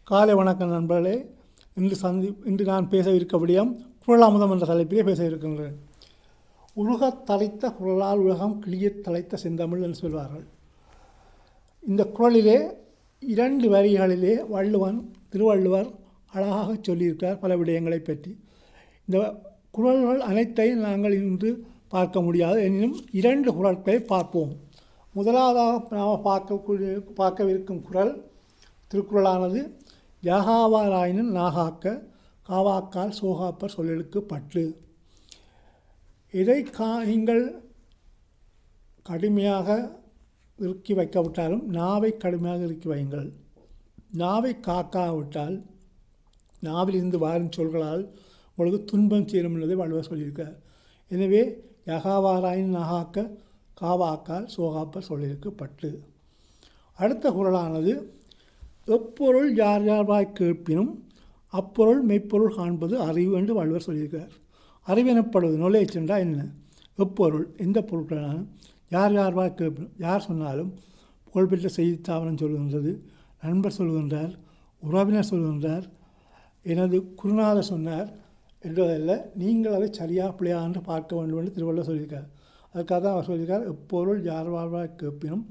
காலை வணக்கம் நண்பர்களே. இன்று நான் பேசவிருக்க விடயம் குறளாமுதம் என்ற தலைப்பிலே பேச இருக்கின்றேன். உலகத் தலைத்த குறளால் உலகம் கிளியத் தலைத்த செந்தமிழ் என்று சொல்வார்கள். இந்த குறளிலே 2 வரிகளிலே திருவள்ளுவர் அழகாக சொல்லியிருக்கிறார் பல விடயங்களை பற்றி. இந்த குறள்கள் அனைத்தையும் நாங்கள் இன்று பார்க்க முடியாது. எனினும் 2 குறள்களை பார்ப்போம். முதலாவதாக நாம் பார்க்கவிருக்கும் குறள் திருக்குறளானது யாகாவாராயினும் நாகாக்க காவாக்கால் சோகாப்பர் சொல்லலுக்கு பற்று. எதை நீங்கள் கடுமையாக இறுக்கி வைக்காவிட்டாலும் நாவை கடுமையாக இறுக்கி வையுங்கள். நாவை காக்காவிட்டால் நாவிலிருந்து வாரும் சொல்களால் உங்களுக்கு துன்பம் சேரும் என்பதை வள்ளுவர் சொல்லியிருக்கார். எனவே யகாவாராயின் நாகாக்க காவாக்கால் சோகாப்பர் சொல்லிற்கு பற்று. அடுத்த குறளானது எப்பொருள் யார் யார்வாய் கேட்பினும் அப்பொருள் மெய்ப்பொருள் காண்பது அறிவு என்று வள்ளுவர் சொல்லியிருக்கிறார். அறிவு எனப்படுவது நுழைய சென்றால் என்ன? எப்பொருள் எந்த பொருட்களான யார் யார்வாய் கேட்பினும், யார் சொன்னாலும் புகழ்பெற்ற செய்தித்தாவனம் சொல்கின்றது, நண்பர் சொல்கின்றார், உறவினர் சொல்கின்றார், எனது குருநாதர் சொன்னார் என்பதல்ல, நீங்கள் அதை சரியாக பிள்ளையா என்று பார்க்க வேண்டும் என்று திருவள்ளுவர் சொல்லியிருக்கார். அதுக்காக தான் அவர் சொல்லியிருக்கார், எப்பொருள் யார் வாழ்வாய் கேட்பினும்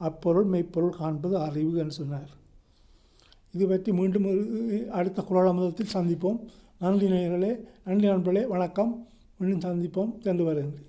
அப்பொருள் மெய்ப்பொருள் காண்பது அறிவு என்று சொன்னார். இது பற்றி மீண்டும் அடுத்த குறளாமுதத்தில் சந்திப்போம். நன்றி நேயர்களே, நன்றி நண்பர்களே, வணக்கம். மீண்டும் சந்திப்போம். சென்று வருகின்றேன்.